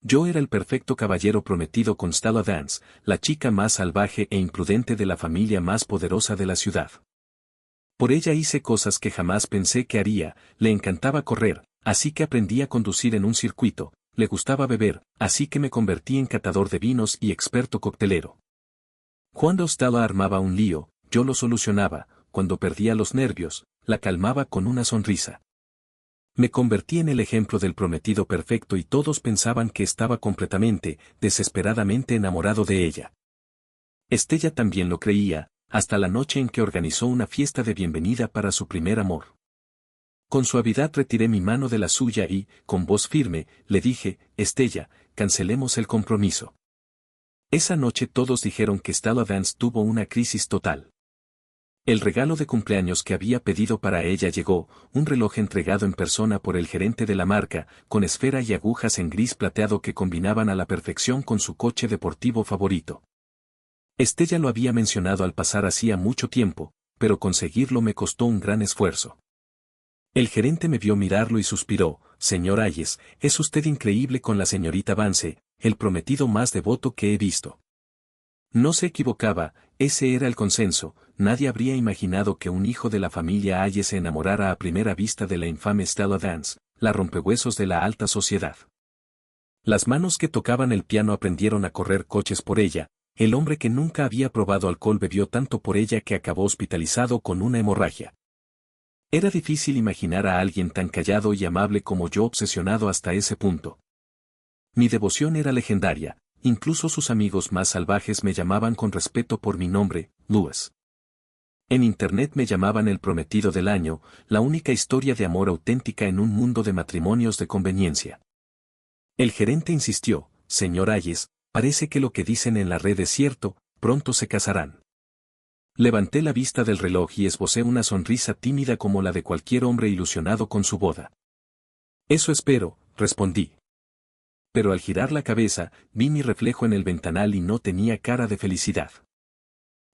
Yo era el perfecto caballero prometido con Stella Dance, la chica más salvaje e imprudente de la familia más poderosa de la ciudad. Por ella hice cosas que jamás pensé que haría, le encantaba correr, así que aprendí a conducir en un circuito, le gustaba beber, así que me convertí en catador de vinos y experto coctelero. Cuando Stella armaba un lío, yo lo solucionaba, cuando perdía los nervios, la calmaba con una sonrisa. Me convertí en el ejemplo del prometido perfecto y todos pensaban que estaba completamente, desesperadamente enamorado de ella. Estella también lo creía, hasta la noche en que organizó una fiesta de bienvenida para su primer amor. Con suavidad retiré mi mano de la suya y, con voz firme, le dije, Estella, cancelemos el compromiso. Esa noche todos dijeron que Stella Dance tuvo una crisis total. El regalo de cumpleaños que había pedido para ella llegó, un reloj entregado en persona por el gerente de la marca, con esfera y agujas en gris plateado que combinaban a la perfección con su coche deportivo favorito. Estella lo había mencionado al pasar hacía mucho tiempo, pero conseguirlo me costó un gran esfuerzo. El gerente me vio mirarlo y suspiró, señor Hayes, es usted increíble con la señorita Vance, el prometido más devoto que he visto. No se equivocaba, ese era el consenso, nadie habría imaginado que un hijo de la familia Hayes se enamorara a primera vista de la infame Stella Dance, la rompehuesos de la alta sociedad. Las manos que tocaban el piano aprendieron a correr coches por ella, el hombre que nunca había probado alcohol bebió tanto por ella que acabó hospitalizado con una hemorragia. Era difícil imaginar a alguien tan callado y amable como yo obsesionado hasta ese punto. Mi devoción era legendaria, incluso sus amigos más salvajes me llamaban con respeto por mi nombre, Louis. En internet me llamaban el prometido del año, la única historia de amor auténtica en un mundo de matrimonios de conveniencia. El gerente insistió, señor Hayes, parece que lo que dicen en la red es cierto, pronto se casarán. Levanté la vista del reloj y esbocé una sonrisa tímida como la de cualquier hombre ilusionado con su boda. Eso espero, respondí. Pero al girar la cabeza, vi mi reflejo en el ventanal y no tenía cara de felicidad.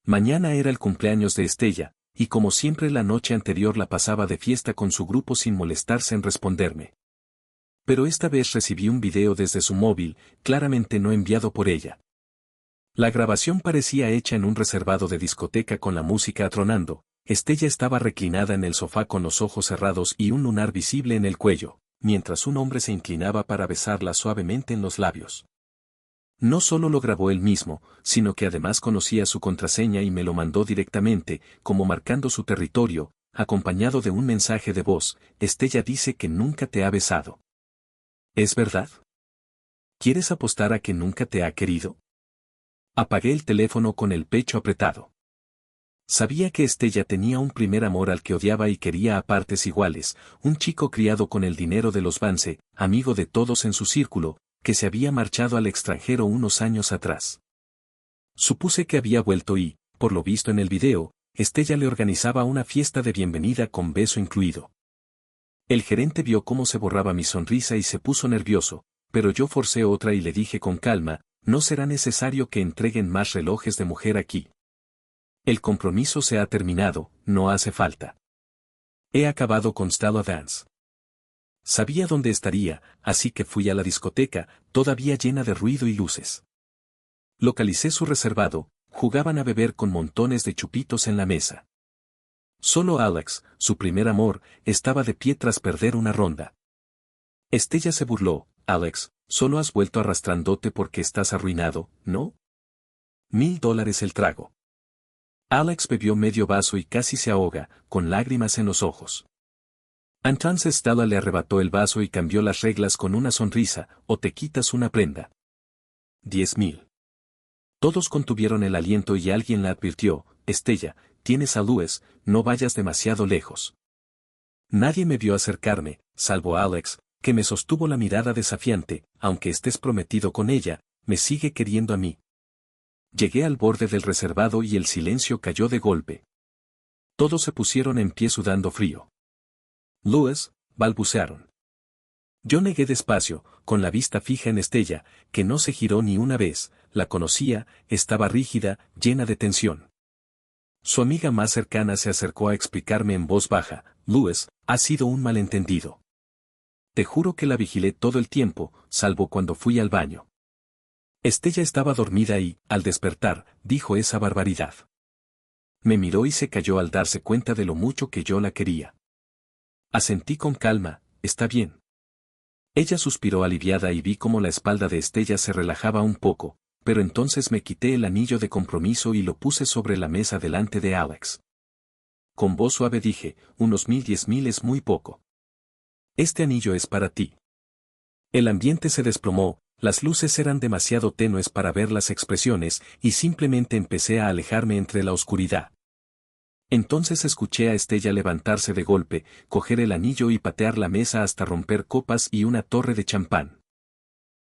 Mañana era el cumpleaños de Estella, y como siempre la noche anterior la pasaba de fiesta con su grupo sin molestarse en responderme. Pero esta vez recibí un video desde su móvil, claramente no enviado por ella. La grabación parecía hecha en un reservado de discoteca con la música atronando, Estella estaba reclinada en el sofá con los ojos cerrados y un lunar visible en el cuello, mientras un hombre se inclinaba para besarla suavemente en los labios. No solo lo grabó él mismo, sino que además conocía su contraseña y me lo mandó directamente, como marcando su territorio, acompañado de un mensaje de voz, Estella dice que nunca te ha besado. ¿Es verdad? ¿Quieres apostar a que nunca te ha querido? Apagué el teléfono con el pecho apretado. Sabía que Estella tenía un primer amor al que odiaba y quería a partes iguales, un chico criado con el dinero de los Vance, amigo de todos en su círculo, que se había marchado al extranjero unos años atrás. Supuse que había vuelto y, por lo visto en el video, Estella le organizaba una fiesta de bienvenida con beso incluido. El gerente vio cómo se borraba mi sonrisa y se puso nervioso, pero yo forcé otra y le dije con calma, no será necesario que entreguen más relojes de mujer aquí. El compromiso se ha terminado, no hace falta. He acabado con Stella Dance. Sabía dónde estaría, así que fui a la discoteca, todavía llena de ruido y luces. Localicé su reservado, jugaban a beber con montones de chupitos en la mesa. Solo Alex, su primer amor, estaba de pie tras perder una ronda. Estella se burló, Alex, solo has vuelto arrastrándote porque estás arruinado, ¿no? $1000 el trago. Alex bebió medio vaso y casi se ahoga, con lágrimas en los ojos. Entonces Stella le arrebató el vaso y cambió las reglas con una sonrisa, o te quitas una prenda. 10,000. Todos contuvieron el aliento y alguien la advirtió, Estella, tienes a Louis, no vayas demasiado lejos. Nadie me vio acercarme, salvo Alex, que me sostuvo la mirada desafiante, aunque estés prometido con ella, me sigue queriendo a mí. Llegué al borde del reservado y el silencio cayó de golpe. Todos se pusieron en pie sudando frío. Louis, balbucearon. Yo negué despacio, con la vista fija en Estella, que no se giró ni una vez, la conocía, estaba rígida, llena de tensión. Su amiga más cercana se acercó a explicarme en voz baja, Louis, ha sido un malentendido. Te juro que la vigilé todo el tiempo, salvo cuando fui al baño. Estella estaba dormida y, al despertar, dijo esa barbaridad. Me miró y se calló al darse cuenta de lo mucho que yo la quería. Asentí con calma, está bien. Ella suspiró aliviada y vi cómo la espalda de Estella se relajaba un poco, pero entonces me quité el anillo de compromiso y lo puse sobre la mesa delante de Alex. Con voz suave dije, unos 1000 es muy poco. Este anillo es para ti. El ambiente se desplomó, las luces eran demasiado tenues para ver las expresiones y simplemente empecé a alejarme entre la oscuridad. Entonces escuché a Estella levantarse de golpe, coger el anillo y patear la mesa hasta romper copas y una torre de champán.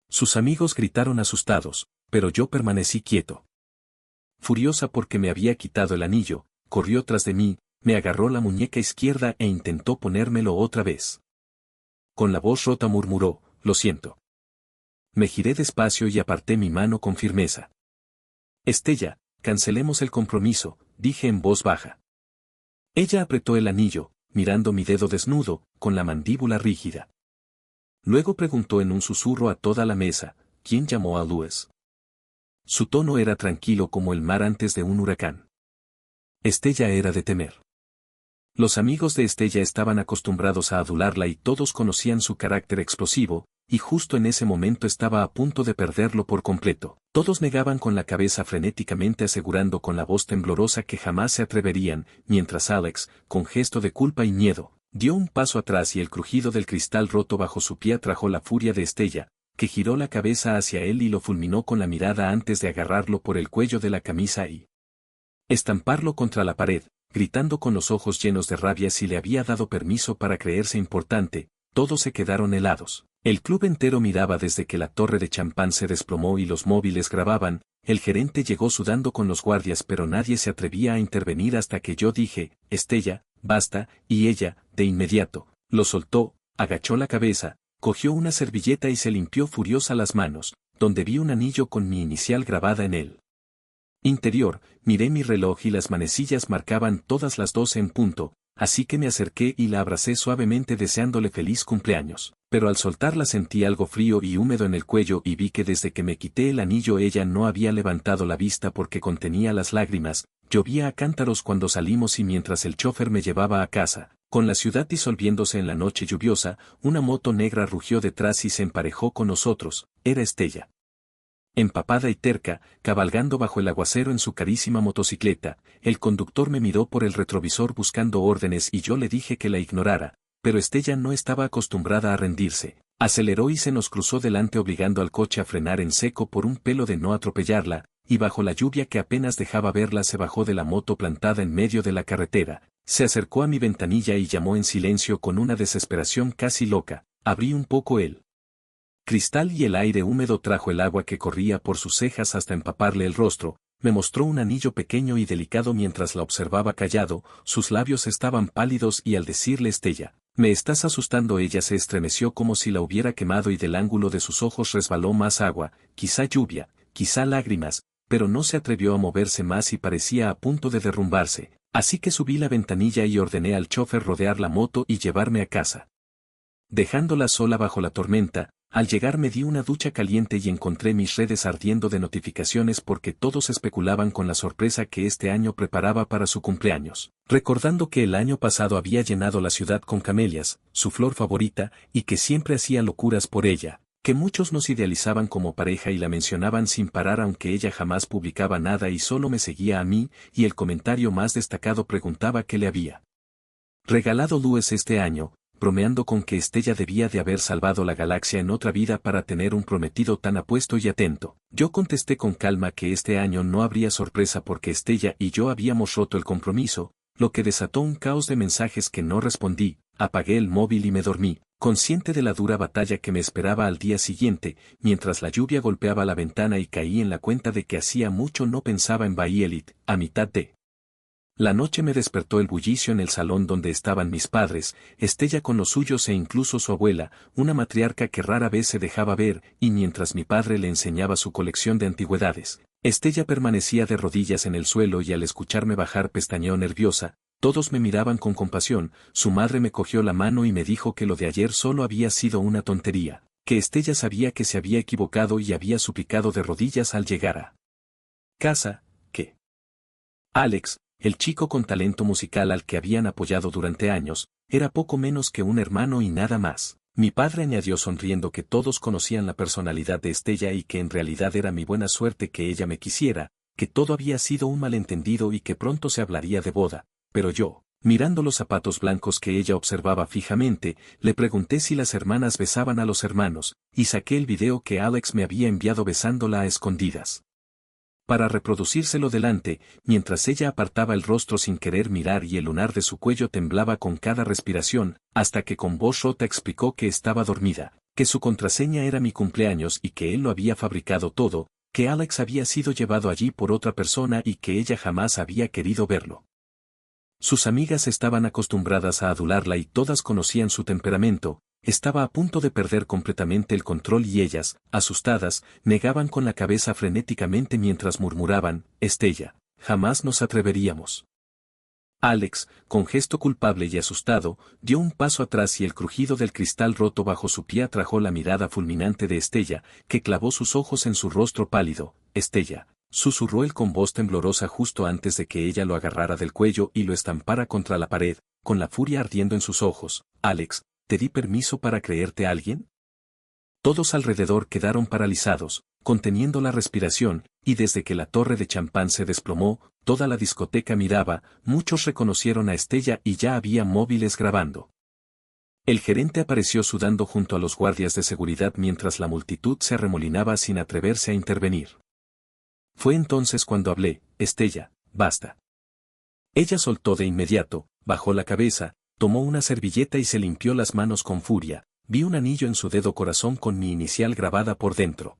Sus amigos gritaron asustados, pero yo permanecí quieto. Furiosa porque me había quitado el anillo, corrió tras de mí, me agarró la muñeca izquierda e intentó ponérmelo otra vez. Con la voz rota murmuró, lo siento. Me giré despacio y aparté mi mano con firmeza. Estella, cancelemos el compromiso, dije en voz baja. Ella apretó el anillo, mirando mi dedo desnudo, con la mandíbula rígida. Luego preguntó en un susurro a toda la mesa, ¿quién llamó a Louis? Su tono era tranquilo como el mar antes de un huracán. Estella era de temer. Los amigos de Estella estaban acostumbrados a adularla y todos conocían su carácter explosivo, y justo en ese momento estaba a punto de perderlo por completo. Todos negaban con la cabeza frenéticamente asegurando con la voz temblorosa que jamás se atreverían, mientras Alex, con gesto de culpa y miedo, dio un paso atrás y el crujido del cristal roto bajo su pie atrajo la furia de Estella, que giró la cabeza hacia él y lo fulminó con la mirada antes de agarrarlo por el cuello de la camisa y estamparlo contra la pared, gritando con los ojos llenos de rabia si le había dado permiso para creerse importante. Todos se quedaron helados. El club entero miraba desde que la torre de champán se desplomó y los móviles grababan. El gerente llegó sudando con los guardias pero nadie se atrevía a intervenir hasta que yo dije, Estella, basta, y ella, de inmediato, lo soltó, agachó la cabeza, cogió una servilleta y se limpió furiosa las manos, donde vi un anillo con mi inicial grabada en él. Interior, miré mi reloj y las manecillas marcaban todas las 12 en punto, así que me acerqué y la abracé suavemente deseándole feliz cumpleaños, pero al soltarla sentí algo frío y húmedo en el cuello y vi que desde que me quité el anillo ella no había levantado la vista porque contenía las lágrimas. Llovía a cántaros cuando salimos y mientras el chofer me llevaba a casa, con la ciudad disolviéndose en la noche lluviosa, una moto negra rugió detrás y se emparejó con nosotros, era Estella. Empapada y terca, cabalgando bajo el aguacero en su carísima motocicleta, el conductor me miró por el retrovisor buscando órdenes y yo le dije que la ignorara, pero Estella no estaba acostumbrada a rendirse. Aceleró y se nos cruzó delante obligando al coche a frenar en seco por un pelo de no atropellarla, y bajo la lluvia que apenas dejaba verla se bajó de la moto plantada en medio de la carretera, se acercó a mi ventanilla y llamó en silencio con una desesperación casi loca. Abrí un poco el cristal y el aire húmedo trajo el agua que corría por sus cejas hasta empaparle el rostro. Me mostró un anillo pequeño y delicado mientras la observaba callado, sus labios estaban pálidos y al decirle Estella, me estás asustando ella se estremeció como si la hubiera quemado y del ángulo de sus ojos resbaló más agua, quizá lluvia, quizá lágrimas, pero no se atrevió a moverse más y parecía a punto de derrumbarse, así que subí la ventanilla y ordené al chofer rodear la moto y llevarme a casa. Dejándola sola bajo la tormenta, al llegar me di una ducha caliente y encontré mis redes ardiendo de notificaciones porque todos especulaban con la sorpresa que este año preparaba para su cumpleaños, recordando que el año pasado había llenado la ciudad con camelias, su flor favorita, y que siempre hacía locuras por ella, que muchos nos idealizaban como pareja y la mencionaban sin parar aunque ella jamás publicaba nada y solo me seguía a mí, y el comentario más destacado preguntaba qué le había regalado Louis este año, bromeando con que Estella debía de haber salvado la galaxia en otra vida para tener un prometido tan apuesto y atento. Yo contesté con calma que este año no habría sorpresa porque Estella y yo habíamos roto el compromiso, lo que desató un caos de mensajes que no respondí. Apagué el móvil y me dormí, consciente de la dura batalla que me esperaba al día siguiente, mientras la lluvia golpeaba la ventana y caí en la cuenta de que hacía mucho no pensaba en Bahía Elite. A mitad de la noche me despertó el bullicio en el salón donde estaban mis padres, Estella con los suyos e incluso su abuela, una matriarca que rara vez se dejaba ver, y mientras mi padre le enseñaba su colección de antigüedades, Estella permanecía de rodillas en el suelo y al escucharme bajar pestañeó nerviosa. Todos me miraban con compasión, su madre me cogió la mano y me dijo que lo de ayer solo había sido una tontería, que Estella sabía que se había equivocado y había suplicado de rodillas al llegar a casa, que Alex, el chico con talento musical al que habían apoyado durante años, era poco menos que un hermano y nada más. Mi padre añadió sonriendo que todos conocían la personalidad de Estella y que en realidad era mi buena suerte que ella me quisiera, que todo había sido un malentendido y que pronto se hablaría de boda, pero yo, mirando los zapatos blancos que ella observaba fijamente, le pregunté si las hermanas besaban a los hermanos, y saqué el video que Alex me había enviado besándola a escondidas. Para reproducírselo delante, mientras ella apartaba el rostro sin querer mirar y el lunar de su cuello temblaba con cada respiración, hasta que con voz rota explicó que estaba dormida, que su contraseña era mi cumpleaños y que él lo había fabricado todo, que Alex había sido llevado allí por otra persona y que ella jamás había querido verlo. Sus amigas estaban acostumbradas a adularla y todas conocían su temperamento. Estaba a punto de perder completamente el control y ellas, asustadas, negaban con la cabeza frenéticamente mientras murmuraban, Estella, jamás nos atreveríamos. Alex, con gesto culpable y asustado, dio un paso atrás y el crujido del cristal roto bajo su pie atrajo la mirada fulminante de Estella, que clavó sus ojos en su rostro pálido. Estella, susurró él con voz temblorosa justo antes de que ella lo agarrara del cuello y lo estampara contra la pared, con la furia ardiendo en sus ojos. Alex, ¿te di permiso para creerte a alguien? Todos alrededor quedaron paralizados, conteniendo la respiración, y desde que la torre de champán se desplomó, toda la discoteca miraba, muchos reconocieron a Estella y ya había móviles grabando. El gerente apareció sudando junto a los guardias de seguridad mientras la multitud se arremolinaba sin atreverse a intervenir. Fue entonces cuando hablé, Estella, basta. Ella soltó de inmediato, bajó la cabeza, tomó una servilleta y se limpió las manos con furia. Vi un anillo en su dedo corazón con mi inicial grabada por dentro.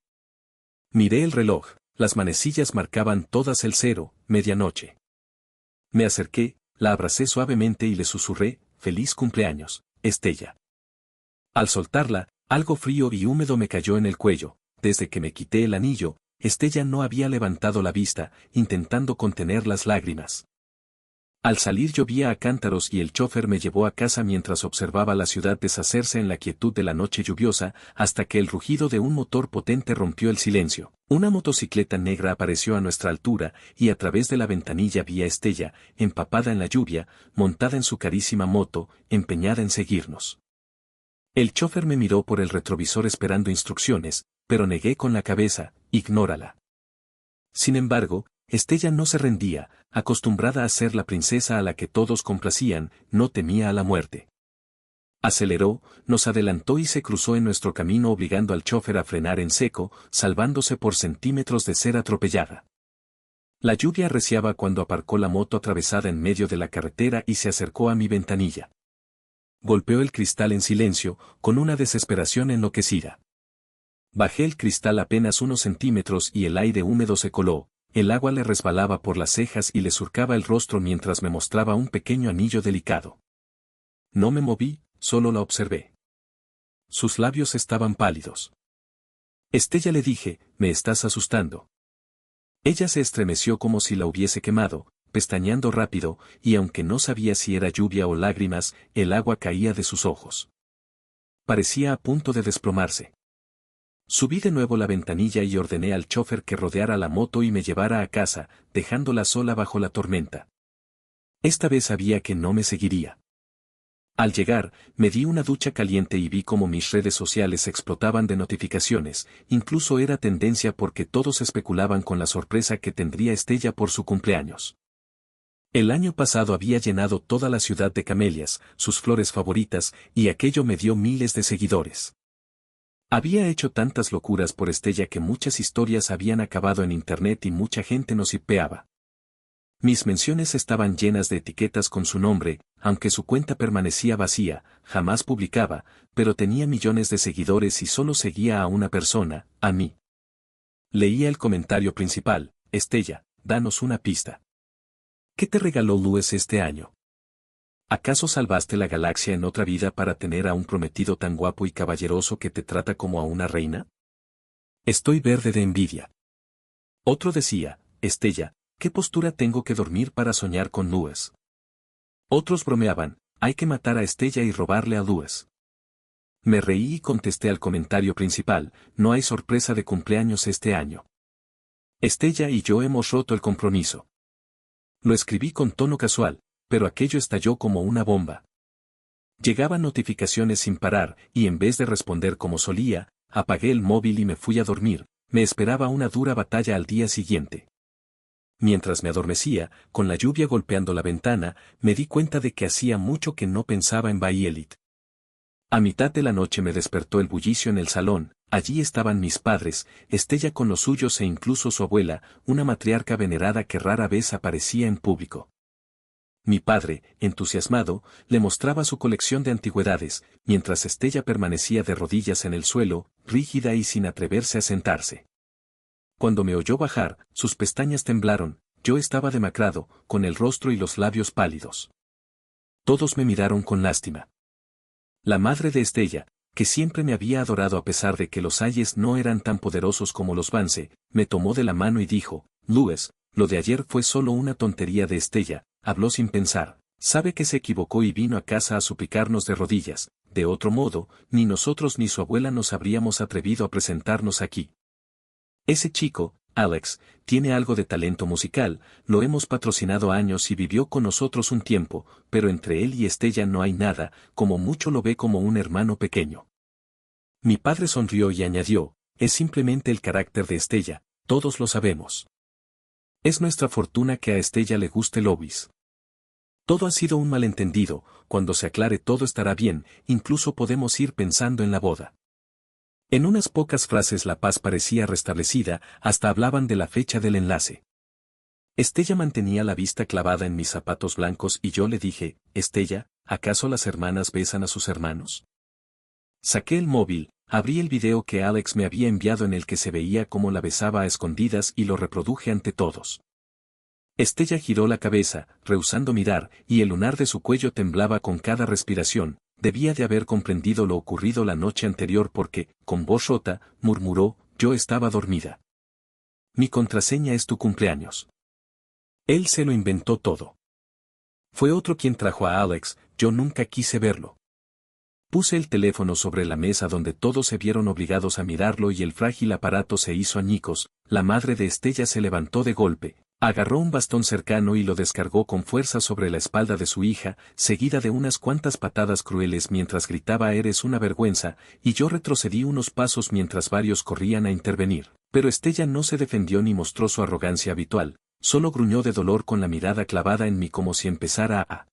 Miré el reloj, las manecillas marcaban todas el 0, medianoche. Me acerqué, la abracé suavemente y le susurré, feliz cumpleaños, Estella. Al soltarla, algo frío y húmedo me cayó en el cuello. Desde que me quité el anillo, Estella no había levantado la vista, intentando contener las lágrimas. Al salir llovía a cántaros y el chófer me llevó a casa mientras observaba la ciudad deshacerse en la quietud de la noche lluviosa, hasta que el rugido de un motor potente rompió el silencio. Una motocicleta negra apareció a nuestra altura, y a través de la ventanilla vi a Estella, empapada en la lluvia, montada en su carísima moto, empeñada en seguirnos. El chófer me miró por el retrovisor esperando instrucciones, pero negué con la cabeza, ignórala. Sin embargo, Estella no se rendía, acostumbrada a ser la princesa a la que todos complacían, no temía a la muerte. Aceleró, nos adelantó y se cruzó en nuestro camino obligando al chófer a frenar en seco, salvándose por centímetros de ser atropellada. La lluvia arreciaba cuando aparcó la moto atravesada en medio de la carretera y se acercó a mi ventanilla. Golpeó el cristal en silencio, con una desesperación enloquecida. Bajé el cristal apenas unos centímetros y el aire húmedo se coló. El agua le resbalaba por las cejas y le surcaba el rostro mientras me mostraba un pequeño anillo delicado. No me moví, solo la observé. Sus labios estaban pálidos. Estella, le dije, me estás asustando. Ella se estremeció como si la hubiese quemado, pestañeando rápido, y aunque no sabía si era lluvia o lágrimas, el agua caía de sus ojos. Parecía a punto de desplomarse. Subí de nuevo la ventanilla y ordené al chófer que rodeara la moto y me llevara a casa, dejándola sola bajo la tormenta. Esta vez sabía que no me seguiría. Al llegar, me di una ducha caliente y vi cómo mis redes sociales explotaban de notificaciones, incluso era tendencia porque todos especulaban con la sorpresa que tendría Estella por su cumpleaños. El año pasado había llenado toda la ciudad de camelias, sus flores favoritas, y aquello me dio miles de seguidores. Había hecho tantas locuras por Estella que muchas historias habían acabado en internet y mucha gente nos hipeaba. Mis menciones estaban llenas de etiquetas con su nombre, aunque su cuenta permanecía vacía, jamás publicaba, pero tenía millones de seguidores y solo seguía a una persona, a mí. Leía el comentario principal, Estella, danos una pista. ¿Qué te regaló Luis este año? ¿Acaso salvaste la galaxia en otra vida para tener a un prometido tan guapo y caballeroso que te trata como a una reina? Estoy verde de envidia. Otro decía, Estella, ¿qué postura tengo que dormir para soñar con nubes? Otros bromeaban, hay que matar a Estella y robarle a Louis. Me reí y contesté al comentario principal, no hay sorpresa de cumpleaños este año. Estella y yo hemos roto el compromiso. Lo escribí con tono casual, pero aquello estalló como una bomba. Llegaban notificaciones sin parar, y en vez de responder como solía, apagué el móvil y me fui a dormir. Me esperaba una dura batalla al día siguiente. Mientras me adormecía, con la lluvia golpeando la ventana, me di cuenta de que hacía mucho que no pensaba en Violet. A mitad de la noche me despertó el bullicio en el salón. Allí estaban mis padres, Estella con los suyos e incluso su abuela, una matriarca venerada que rara vez aparecía en público. Mi padre, entusiasmado, le mostraba su colección de antigüedades, mientras Estella permanecía de rodillas en el suelo, rígida y sin atreverse a sentarse. Cuando me oyó bajar, sus pestañas temblaron, yo estaba demacrado, con el rostro y los labios pálidos. Todos me miraron con lástima. La madre de Estella, que siempre me había adorado a pesar de que los Ayes no eran tan poderosos como los Vance, me tomó de la mano y dijo, Louis, lo de ayer fue solo una tontería de Estella, habló sin pensar, sabe que se equivocó y vino a casa a suplicarnos de rodillas, de otro modo, ni nosotros ni su abuela nos habríamos atrevido a presentarnos aquí. Ese chico, Alex, tiene algo de talento musical, lo hemos patrocinado años y vivió con nosotros un tiempo, pero entre él y Estella no hay nada, como mucho lo ve como un hermano pequeño. Mi padre sonrió y añadió, es simplemente el carácter de Estella, todos lo sabemos. Es nuestra fortuna que a Estella le guste Louis. Todo ha sido un malentendido, cuando se aclare todo estará bien, incluso podemos ir pensando en la boda. En unas pocas frases la paz parecía restablecida, hasta hablaban de la fecha del enlace. Estella mantenía la vista clavada en mis zapatos blancos y yo le dije, Estella, ¿acaso las hermanas besan a sus hermanos? Saqué el móvil, abrí el video que Alex me había enviado en el que se veía cómo la besaba a escondidas y lo reproduje ante todos. Estella giró la cabeza, rehusando mirar, y el lunar de su cuello temblaba con cada respiración. Debía de haber comprendido lo ocurrido la noche anterior porque, con voz rota, murmuró, yo estaba dormida. Mi contraseña es tu cumpleaños. Él se lo inventó todo. Fue otro quien trajo a Alex, yo nunca quise verlo. Puse el teléfono sobre la mesa donde todos se vieron obligados a mirarlo y el frágil aparato se hizo añicos. La madre de Estella se levantó de golpe, agarró un bastón cercano y lo descargó con fuerza sobre la espalda de su hija, seguida de unas cuantas patadas crueles mientras gritaba eres una vergüenza, y yo retrocedí unos pasos mientras varios corrían a intervenir. Pero Estella no se defendió ni mostró su arrogancia habitual, solo gruñó de dolor con la mirada clavada en mí como si empezara a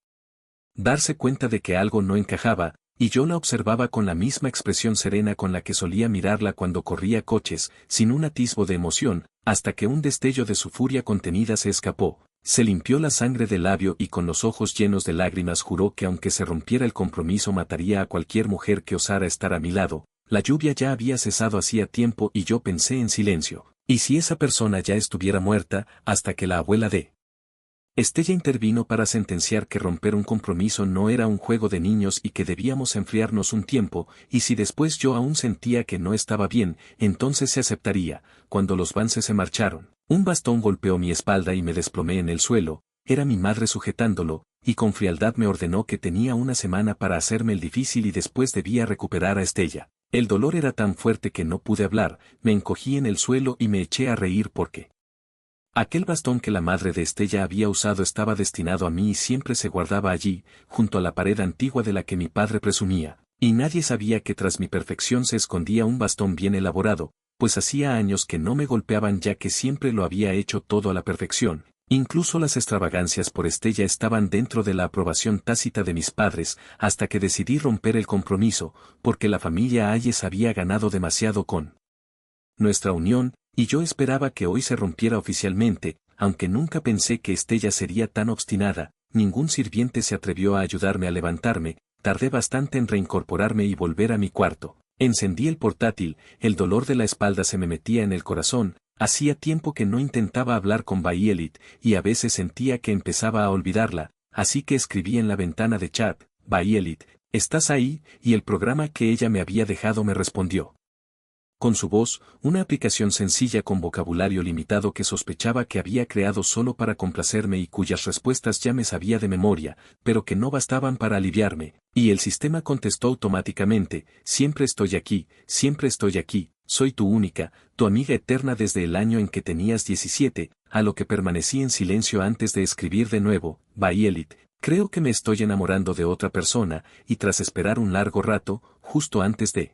darse cuenta de que algo no encajaba, y yo la observaba con la misma expresión serena con la que solía mirarla cuando corría coches, sin un atisbo de emoción, hasta que un destello de su furia contenida se escapó, se limpió la sangre del labio y con los ojos llenos de lágrimas juró que aunque se rompiera el compromiso mataría a cualquier mujer que osara estar a mi lado. La lluvia ya había cesado hacía tiempo y yo pensé en silencio, ¿y si esa persona ya estuviera muerta, hasta que la abuela de Estella intervino para sentenciar que romper un compromiso no era un juego de niños y que debíamos enfriarnos un tiempo, y si después yo aún sentía que no estaba bien, entonces se aceptaría. Cuando los Vance se marcharon, un bastón golpeó mi espalda y me desplomé en el suelo, era mi madre sujetándolo, y con frialdad me ordenó que tenía una semana para hacerme el difícil y después debía recuperar a Estella. El dolor era tan fuerte que no pude hablar, me encogí en el suelo y me eché a reír porque aquel bastón que la madre de Estella había usado estaba destinado a mí y siempre se guardaba allí, junto a la pared antigua de la que mi padre presumía, y nadie sabía que tras mi perfección se escondía un bastón bien elaborado, pues hacía años que no me golpeaban ya que siempre lo había hecho todo a la perfección. Incluso las extravagancias por Estella estaban dentro de la aprobación tácita de mis padres, hasta que decidí romper el compromiso, porque la familia Ayes había ganado demasiado con nuestra unión, y yo esperaba que hoy se rompiera oficialmente, aunque nunca pensé que Estella sería tan obstinada. Ningún sirviente se atrevió a ayudarme a levantarme, tardé bastante en reincorporarme y volver a mi cuarto. Encendí el portátil, el dolor de la espalda se me metía en el corazón, hacía tiempo que no intentaba hablar con Violet, y a veces sentía que empezaba a olvidarla, así que escribí en la ventana de chat, Violet, ¿estás ahí? Y el programa que ella me había dejado me respondió. con su voz, una aplicación sencilla con vocabulario limitado que sospechaba que había creado solo para complacerme y cuyas respuestas ya me sabía de memoria, pero que no bastaban para aliviarme, y el sistema contestó automáticamente, siempre estoy aquí, soy tu única, tu amiga eterna desde el año en que tenías 17, a lo que permanecí en silencio antes de escribir de nuevo, Violet, creo que me estoy enamorando de otra persona, y tras esperar un largo rato, justo antes de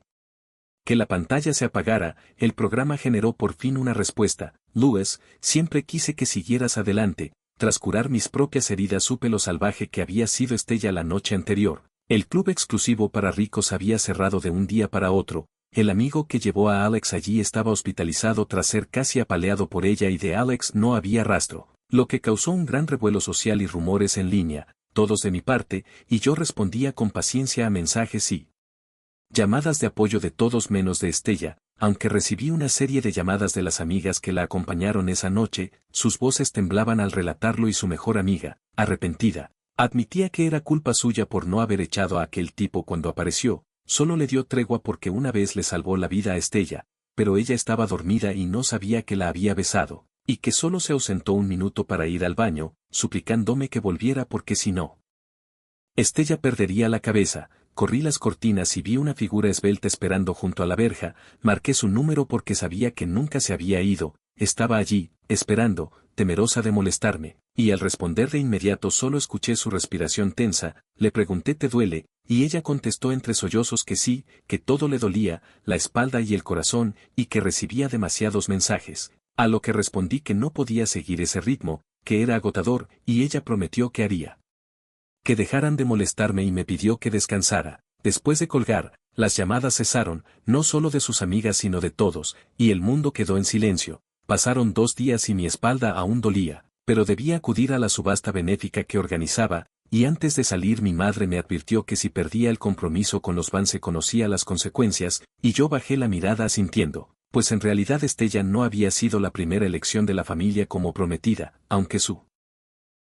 que la pantalla se apagara, el programa generó por fin una respuesta. Louis, siempre quise que siguieras adelante. Tras curar mis propias heridas supe lo salvaje que había sido Estella la noche anterior. El club exclusivo para ricos había cerrado de un día para otro. El amigo que llevó a Alex allí estaba hospitalizado tras ser casi apaleado por ella y de Alex no había rastro, lo que causó un gran revuelo social y rumores en línea, todos de mi parte, y yo respondía con paciencia a mensajes y llamadas de apoyo de todos menos de Estella, aunque recibí una serie de llamadas de las amigas que la acompañaron esa noche, sus voces temblaban al relatarlo y su mejor amiga, arrepentida, admitía que era culpa suya por no haber echado a aquel tipo cuando apareció, solo le dio tregua porque una vez le salvó la vida a Estella, pero ella estaba dormida y no sabía que la había besado, y que solo se ausentó un minuto para ir al baño, suplicándome que volviera porque si no, Estella perdería la cabeza. Corrí las cortinas y vi una figura esbelta esperando junto a la verja, marqué su número porque sabía que nunca se había ido, estaba allí, esperando, temerosa de molestarme, y al responder de inmediato solo escuché su respiración tensa, le pregunté ¿te duele? Y ella contestó entre sollozos que sí, que todo le dolía, la espalda y el corazón, y que recibía demasiados mensajes, a lo que respondí que no podía seguir ese ritmo, que era agotador, y ella prometió que haría que dejaran de molestarme y me pidió que descansara. Después de colgar, las llamadas cesaron, no solo de sus amigas sino de todos, y el mundo quedó en silencio. Pasaron 2 días y mi espalda aún dolía, pero debía acudir a la subasta benéfica que organizaba, y antes de salir mi madre me advirtió que si perdía el compromiso con los Vance conocía las consecuencias, y yo bajé la mirada asintiendo, pues en realidad Estella no había sido la primera elección de la familia como prometida, aunque su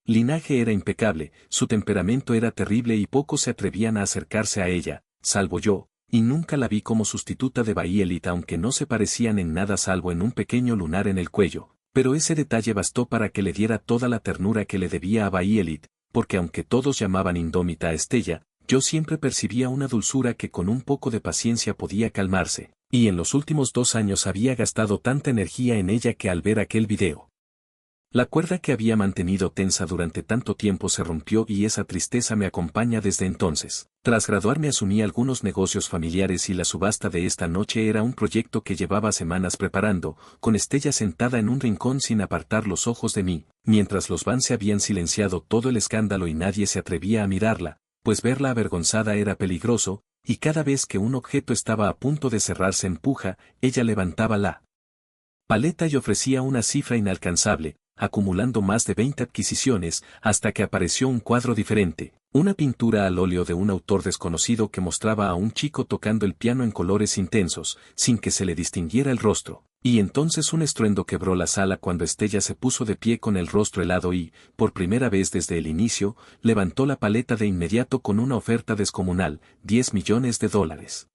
linaje era impecable, su temperamento era terrible y pocos se atrevían a acercarse a ella, salvo yo, y nunca la vi como sustituta de Violet aunque no se parecían en nada salvo en un pequeño lunar en el cuello, pero ese detalle bastó para que le diera toda la ternura que le debía a Violet, porque aunque todos llamaban indómita a Estella, yo siempre percibía una dulzura que con un poco de paciencia podía calmarse, y en los últimos 2 años había gastado tanta energía en ella que al ver aquel video, la cuerda que había mantenido tensa durante tanto tiempo se rompió y esa tristeza me acompaña desde entonces. Tras graduarme asumí algunos negocios familiares y la subasta de esta noche era un proyecto que llevaba semanas preparando, con Estella sentada en un rincón sin apartar los ojos de mí, mientras los Vance habían silenciado todo el escándalo y nadie se atrevía a mirarla, pues verla avergonzada era peligroso, y cada vez que un objeto estaba a punto de cerrarse en puja, ella levantaba la paleta y ofrecía una cifra inalcanzable, acumulando más de 20 adquisiciones, hasta que apareció un cuadro diferente, una pintura al óleo de un autor desconocido que mostraba a un chico tocando el piano en colores intensos, sin que se le distinguiera el rostro, y entonces un estruendo quebró la sala cuando Estella se puso de pie con el rostro helado y, por primera vez desde el inicio, levantó la paleta de inmediato con una oferta descomunal, $10 millones.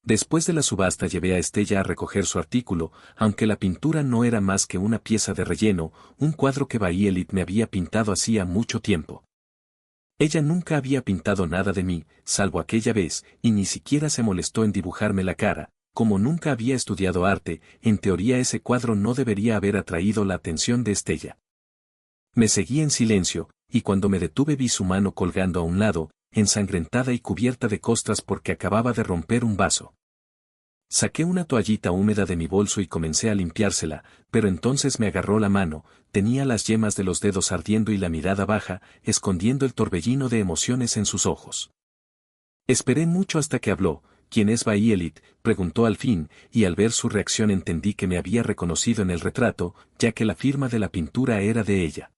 Después de la subasta llevé a Estella a recoger su artículo, aunque la pintura no era más que una pieza de relleno, un cuadro que Violet me había pintado hacía mucho tiempo. Ella nunca había pintado nada de mí, salvo aquella vez, y ni siquiera se molestó en dibujarme la cara. Como nunca había estudiado arte, en teoría ese cuadro no debería haber atraído la atención de Estella. Me seguí en silencio, y cuando me detuve vi su mano colgando a un lado, ensangrentada y cubierta de costras porque acababa de romper un vaso. Saqué una toallita húmeda de mi bolso y comencé a limpiársela, pero entonces me agarró la mano, tenía las yemas de los dedos ardiendo y la mirada baja, escondiendo el torbellino de emociones en sus ojos. Esperé mucho hasta que habló. ¿Quién es Violet?, preguntó al fin, y al ver su reacción entendí que me había reconocido en el retrato, ya que la firma de la pintura era de ella.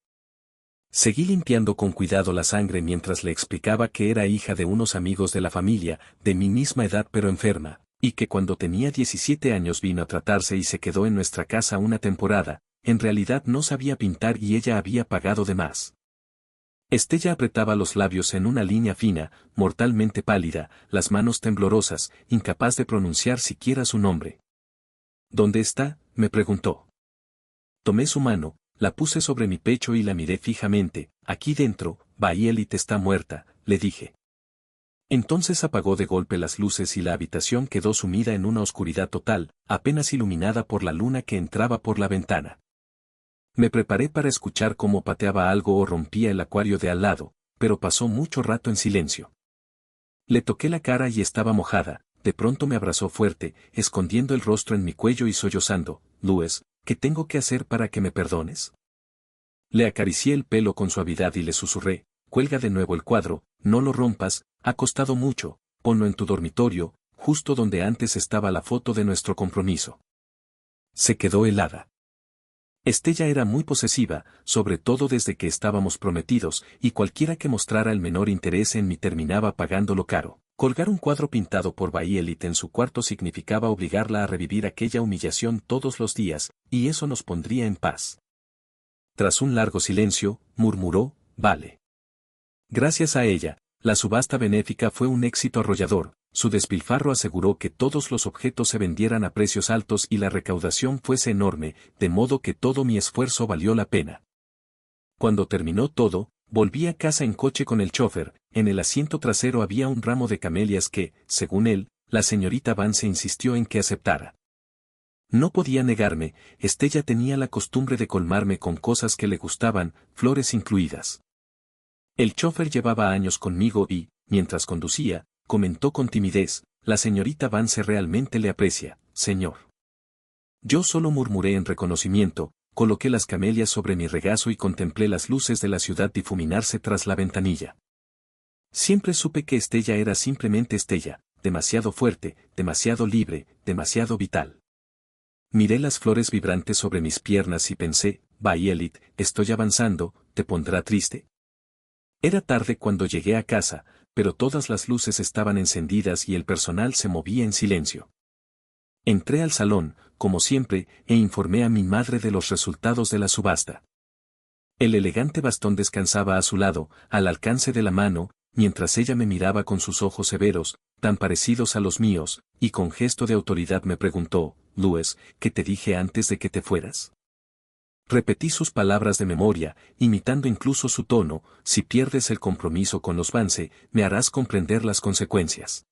Seguí limpiando con cuidado la sangre mientras le explicaba que era hija de unos amigos de la familia, de mi misma edad pero enferma, y que cuando tenía 17 años vino a tratarse y se quedó en nuestra casa una temporada, en realidad no sabía pintar y ella había pagado de más. Estella apretaba los labios en una línea fina, mortalmente pálida, las manos temblorosas, incapaz de pronunciar siquiera su nombre. ¿Dónde está?, me preguntó. Tomé su mano, la puse sobre mi pecho y la miré fijamente. Aquí dentro, Violet está muerta, le dije. Entonces apagó de golpe las luces y la habitación quedó sumida en una oscuridad total, apenas iluminada por la luna que entraba por la ventana. Me preparé para escuchar cómo pateaba algo o rompía el acuario de al lado, pero pasó mucho rato en silencio. Le toqué la cara y estaba mojada, de pronto me abrazó fuerte, escondiendo el rostro en mi cuello y sollozando. Louis, ¿qué tengo que hacer para que me perdones? Le acaricié el pelo con suavidad y le susurré, cuelga de nuevo el cuadro, no lo rompas, ha costado mucho, ponlo en tu dormitorio, justo donde antes estaba la foto de nuestro compromiso. Se quedó helada. Estella era muy posesiva, sobre todo desde que estábamos prometidos, y cualquiera que mostrara el menor interés en mí terminaba pagándolo caro. Colgar un cuadro pintado por Violet en su cuarto significaba obligarla a revivir aquella humillación todos los días, y eso nos pondría en paz. Tras un largo silencio, murmuró, vale. Gracias a ella, la subasta benéfica fue un éxito arrollador, su despilfarro aseguró que todos los objetos se vendieran a precios altos y la recaudación fuese enorme, de modo que todo mi esfuerzo valió la pena. Cuando terminó todo, volví a casa en coche con el chofer. En el asiento trasero había un ramo de camelias que, según él, la señorita Vance insistió en que aceptara. No podía negarme, Estella tenía la costumbre de colmarme con cosas que le gustaban, flores incluidas. El chofer llevaba años conmigo y, mientras conducía, comentó con timidez, la señorita Vance realmente le aprecia, señor. Yo solo murmuré en reconocimiento, coloqué las camelias sobre mi regazo y contemplé las luces de la ciudad difuminarse tras la ventanilla. Siempre supe que Estella era simplemente Estella, demasiado fuerte, demasiado libre, demasiado vital. Miré las flores vibrantes sobre mis piernas y pensé, Violet, estoy avanzando, ¿te pondrá triste? Era tarde cuando llegué a casa, pero todas las luces estaban encendidas y el personal se movía en silencio. Entré al salón, como siempre, e informé a mi madre de los resultados de la subasta. El elegante bastón descansaba a su lado, al alcance de la mano, mientras ella me miraba con sus ojos severos, tan parecidos a los míos, y con gesto de autoridad me preguntó, Louis, ¿qué te dije antes de que te fueras? Repetí sus palabras de memoria, imitando incluso su tono, si pierdes el compromiso con los Vance, me harás comprender las consecuencias.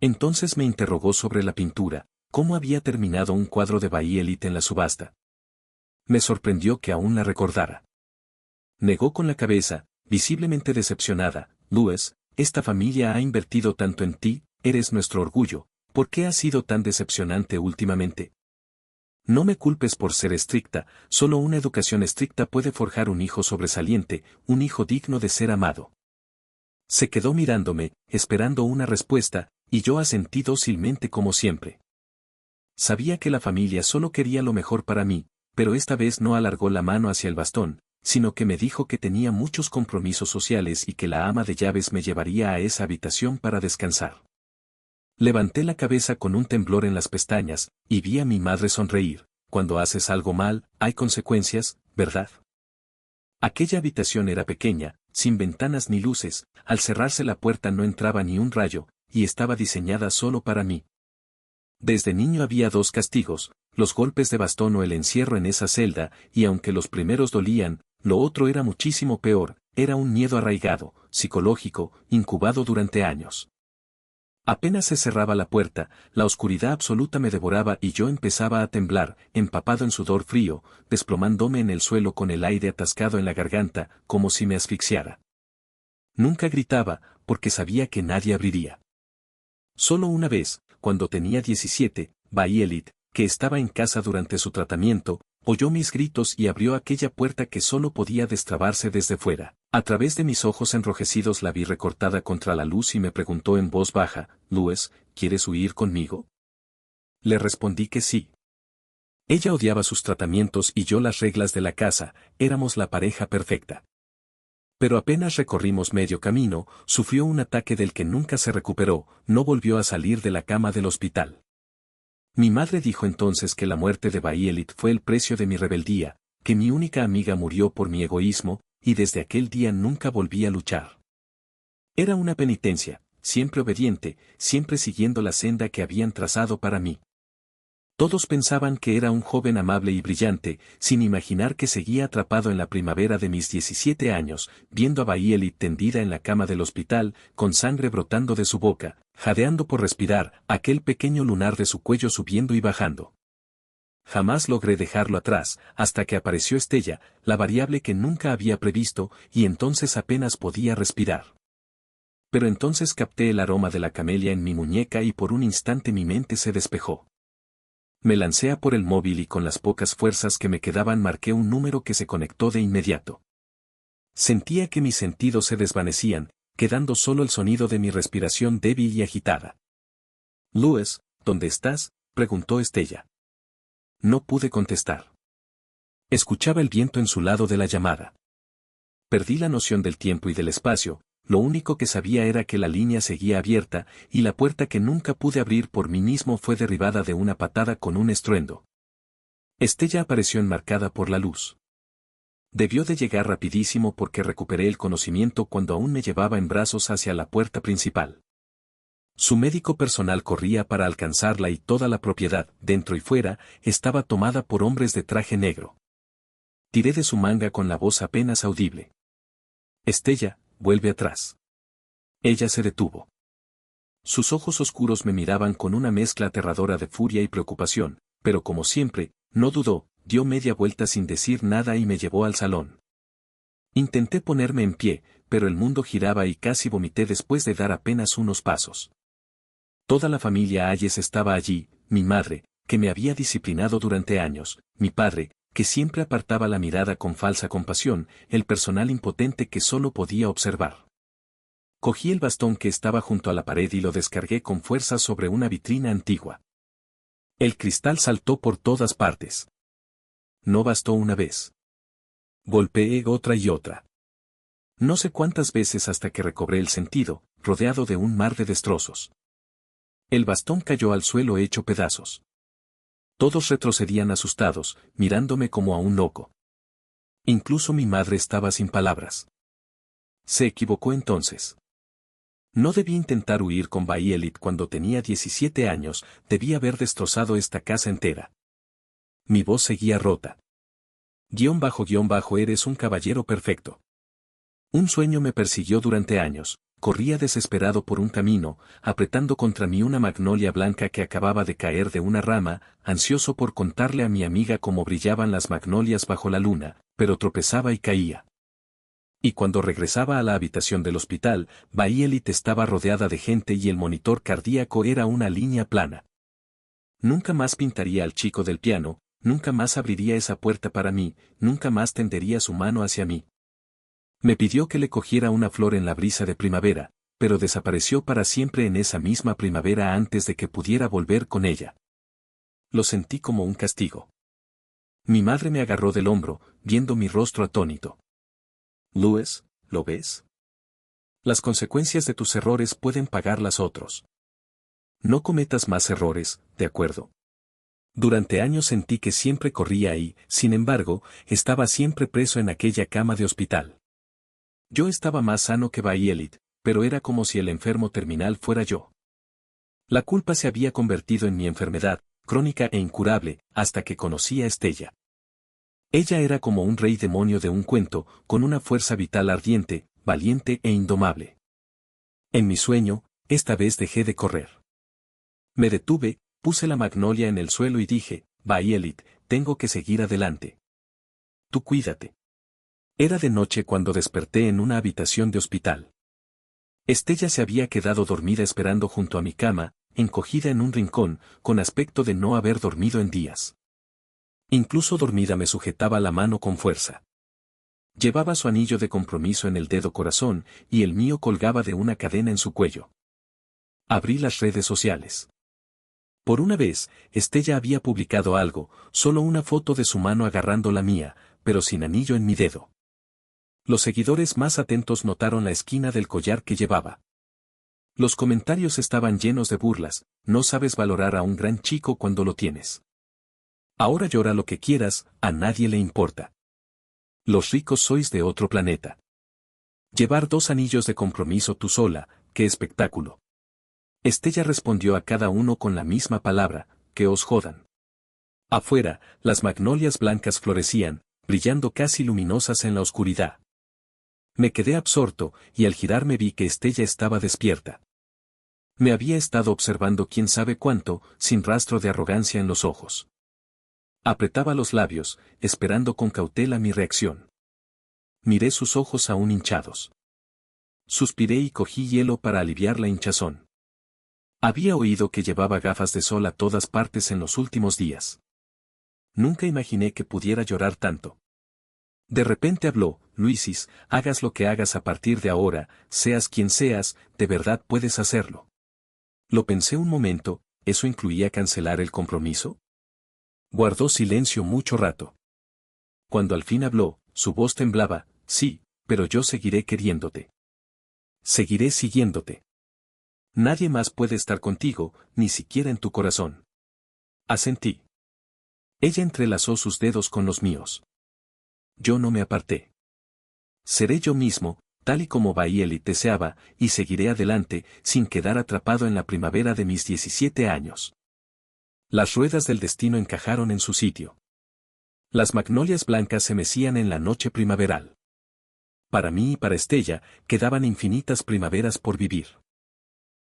Entonces me interrogó sobre la pintura, cómo había terminado un cuadro de Violet en la subasta. Me sorprendió que aún la recordara. Negó con la cabeza, visiblemente decepcionada, Louis, esta familia ha invertido tanto en ti, eres nuestro orgullo, ¿por qué has sido tan decepcionante últimamente? No me culpes por ser estricta, solo una educación estricta puede forjar un hijo sobresaliente, un hijo digno de ser amado. Se quedó mirándome, esperando una respuesta, y yo asentí dócilmente como siempre. Sabía que la familia solo quería lo mejor para mí, pero esta vez no alargó la mano hacia el bastón, sino que me dijo que tenía muchos compromisos sociales y que la ama de llaves me llevaría a esa habitación para descansar. Levanté la cabeza con un temblor en las pestañas, y vi a mi madre sonreír. Cuando haces algo mal, hay consecuencias, ¿verdad? Aquella habitación era pequeña, sin ventanas ni luces, al cerrarse la puerta no entraba ni un rayo, y estaba diseñada solo para mí. Desde niño había dos castigos, los golpes de bastón o el encierro en esa celda, y aunque los primeros dolían, lo otro era muchísimo peor, era un miedo arraigado, psicológico, incubado durante años. Apenas se cerraba la puerta, la oscuridad absoluta me devoraba y yo empezaba a temblar, empapado en sudor frío, desplomándome en el suelo con el aire atascado en la garganta, como si me asfixiara. Nunca gritaba, porque sabía que nadie abriría. Solo una vez, cuando tenía 17, Violet, que estaba en casa durante su tratamiento, oyó mis gritos y abrió aquella puerta que solo podía destrabarse desde fuera. A través de mis ojos enrojecidos la vi recortada contra la luz y me preguntó en voz baja, Louis, ¿quieres huir conmigo? Le respondí que sí. Ella odiaba sus tratamientos y yo las reglas de la casa, éramos la pareja perfecta. Pero apenas recorrimos medio camino, sufrió un ataque del que nunca se recuperó, no volvió a salir de la cama del hospital. Mi madre dijo entonces que la muerte de Violet fue el precio de mi rebeldía, que mi única amiga murió por mi egoísmo, y desde aquel día nunca volví a luchar. Era una penitencia, siempre obediente, siempre siguiendo la senda que habían trazado para mí. Todos pensaban que era un joven amable y brillante, sin imaginar que seguía atrapado en la primavera de mis 17 años, viendo a Bayelit tendida en la cama del hospital, con sangre brotando de su boca, jadeando por respirar, aquel pequeño lunar de su cuello subiendo y bajando. Jamás logré dejarlo atrás, hasta que apareció Estella, la variable que nunca había previsto, y entonces apenas podía respirar. Pero entonces capté el aroma de la camelia en mi muñeca y por un instante mi mente se despejó. Me lancé a por el móvil y con las pocas fuerzas que me quedaban marqué un número que se conectó de inmediato. Sentía que mis sentidos se desvanecían, quedando solo el sonido de mi respiración débil y agitada. «Louis, ¿dónde estás?», preguntó Estella. No pude contestar. Escuchaba el viento en su lado de la llamada. Perdí la noción del tiempo y del espacio, lo único que sabía era que la línea seguía abierta, y la puerta que nunca pude abrir por mí mismo fue derribada de una patada con un estruendo. Estella apareció enmarcada por la luz. Debió de llegar rapidísimo porque recuperé el conocimiento cuando aún me llevaba en brazos hacia la puerta principal. Su médico personal corría para alcanzarla y toda la propiedad, dentro y fuera, estaba tomada por hombres de traje negro. Tiré de su manga con la voz apenas audible. «Estella, vuelve atrás». Ella se detuvo. Sus ojos oscuros me miraban con una mezcla aterradora de furia y preocupación, pero como siempre, no dudó, dio media vuelta sin decir nada y me llevó al salón. Intenté ponerme en pie, pero el mundo giraba y casi vomité después de dar apenas unos pasos. Toda la familia Hayes estaba allí, mi madre, que me había disciplinado durante años, mi padre, que siempre apartaba la mirada con falsa compasión, el personal impotente que solo podía observar. Cogí el bastón que estaba junto a la pared y lo descargué con fuerza sobre una vitrina antigua. El cristal saltó por todas partes. No bastó una vez. Golpeé otra y otra. No sé cuántas veces hasta que recobré el sentido, rodeado de un mar de destrozos. El bastón cayó al suelo hecho pedazos. Todos retrocedían asustados, mirándome como a un loco. Incluso mi madre estaba sin palabras. Se equivocó entonces. No debí intentar huir con Bayelit cuando tenía 17 años, debí haber destrozado esta casa entera. Mi voz seguía rota. __, eres un caballero perfecto. Un sueño me persiguió durante años. Corría desesperado por un camino, apretando contra mí una magnolia blanca que acababa de caer de una rama, ansioso por contarle a mi amiga cómo brillaban las magnolias bajo la luna, pero tropezaba y caía. Y cuando regresaba a la habitación del hospital, Bayelit estaba rodeada de gente y el monitor cardíaco era una línea plana. Nunca más pintaría al chico del piano, nunca más abriría esa puerta para mí, nunca más tendería su mano hacia mí. Me pidió que le cogiera una flor en la brisa de primavera, pero desapareció para siempre en esa misma primavera antes de que pudiera volver con ella. Lo sentí como un castigo. Mi madre me agarró del hombro, viendo mi rostro atónito. «Louis, ¿lo ves? Las consecuencias de tus errores pueden pagarlas otros. No cometas más errores, ¿de acuerdo?». Durante años sentí que siempre corría ahí, sin embargo, estaba siempre preso en aquella cama de hospital. Yo estaba más sano que Bayelit, pero era como si el enfermo terminal fuera yo. La culpa se había convertido en mi enfermedad, crónica e incurable, hasta que conocí a Estella. Ella era como un rey demonio de un cuento, con una fuerza vital ardiente, valiente e indomable. En mi sueño, esta vez dejé de correr. Me detuve, puse la magnolia en el suelo y dije, «Bayelit, tengo que seguir adelante. Tú cuídate». Era de noche cuando desperté en una habitación de hospital. Estella se había quedado dormida esperando junto a mi cama, encogida en un rincón, con aspecto de no haber dormido en días. Incluso dormida me sujetaba la mano con fuerza. Llevaba su anillo de compromiso en el dedo corazón, y el mío colgaba de una cadena en su cuello. Abrí las redes sociales. Por una vez, Estella había publicado algo, solo una foto de su mano agarrando la mía, pero sin anillo en mi dedo. Los seguidores más atentos notaron la esquina del collar que llevaba. Los comentarios estaban llenos de burlas, no sabes valorar a un gran chico cuando lo tienes. Ahora llora lo que quieras, a nadie le importa. Los ricos sois de otro planeta. Llevar 2 anillos de compromiso tú sola, qué espectáculo. Estella respondió a cada uno con la misma palabra, que os jodan. Afuera, las magnolias blancas florecían, brillando casi luminosas en la oscuridad. Me quedé absorto, y al girarme vi que Estella estaba despierta. Me había estado observando quién sabe cuánto, sin rastro de arrogancia en los ojos. Apretaba los labios, esperando con cautela mi reacción. Miré sus ojos aún hinchados. Suspiré y cogí hielo para aliviar la hinchazón. Había oído que llevaba gafas de sol a todas partes en los últimos días. Nunca imaginé que pudiera llorar tanto. De repente habló: Luisis, hagas lo que hagas a partir de ahora, seas quien seas, de verdad puedes hacerlo. Lo pensé un momento, ¿eso incluía cancelar el compromiso? Guardó silencio mucho rato. Cuando al fin habló, su voz temblaba: sí, pero yo seguiré queriéndote. Seguiré siguiéndote. Nadie más puede estar contigo, ni siquiera en tu corazón. Asentí. Ella entrelazó sus dedos con los míos. Yo no me aparté. Seré yo mismo, tal y como Bailey deseaba, y seguiré adelante, sin quedar atrapado en la primavera de mis 17 años. Las ruedas del destino encajaron en su sitio. Las magnolias blancas se mecían en la noche primaveral. Para mí y para Estella, quedaban infinitas primaveras por vivir.